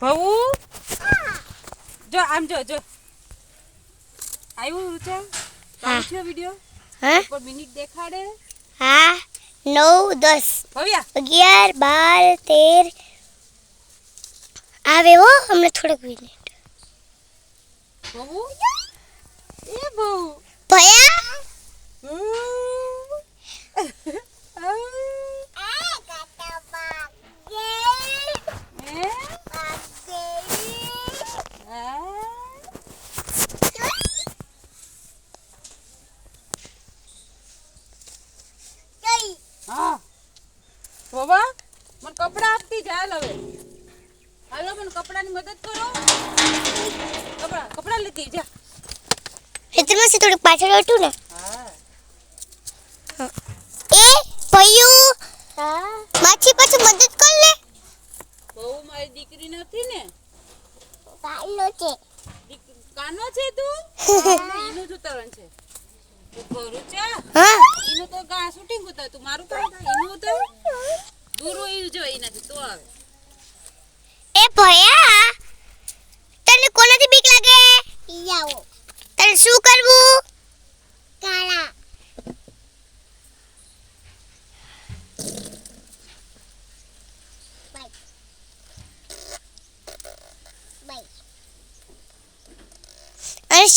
ભઉ જો આમ જો આવ્યું રૂચા ચાલુ થયો વિડિયો હા પર મિનિટ દેખાડે હા 9 10 ભવ્યા 11 12 13 આવે હો હમણાં થોડુંક મિનિટ ભઉ એ ભઉ ભયા હા બાબા મને કપડા આપતી ચાલ હવે હાલો મને કપડાની મદદ કરો કપડા લેતી જા હેતરમાં સે થોડુંક પાછળ હટું ને હા એ ભયું હા માછી પાછું મદદ કર લે બહુ મારી દીકરી નથી ને કાનો છે કાનો છે તું ઈનું જ ઉતારન છે તું કરું છે હા ઈનું તો ગા શૂટિંગ ઉતાર તું મારું કામ ઈનું ઉતાર દૂરો ઈ જો ઈનાથી તો આવે એ ભયા તને કોનાથી બીક લાગે ઈયાઓ તને શું કરવું કાળા અરે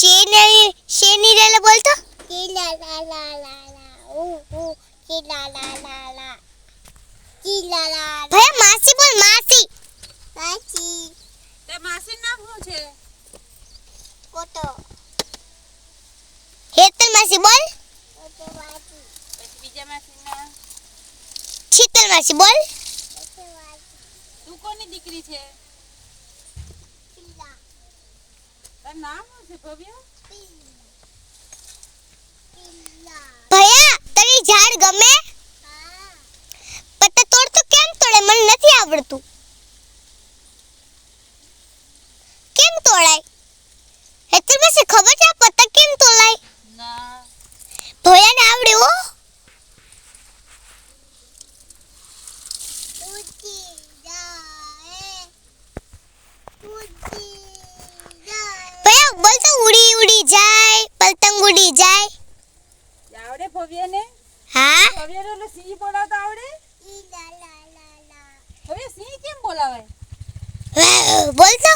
શેની રેલે બોલતો લા લા લા લા લા ઓ લા લા લા લા લા લા ભયા માસી બોલ માસી માસી તે માસી નામ શું છે કોતો હેતલ માસી બોલ કોતો માસી પછી બીજા માસી નામ શીતલ માસી બોલ કોતો માસી તું કોની દીકરી છે પીલા તારું નામ શું છે ભવ્ય ભયા તને ઝાડ ગમે હા પત્તા તોડ તો કેમ તોડે મને નથી આવડતું કેમ તોડાય હેતલ માસી ખબર છે આ પત્તા કેમ તોડાય ના ભયાને આવડે હો ભયા બોલ તો ઉડી ઉડી જાય પતંગ ઉડી જાય આવડે ભવ્ય ને હા ભવ્ય ને ઓલો સિંહ બોલાવતા આવડે ભવ્ય સિંહ કેમ બોલાવાય બોલ તો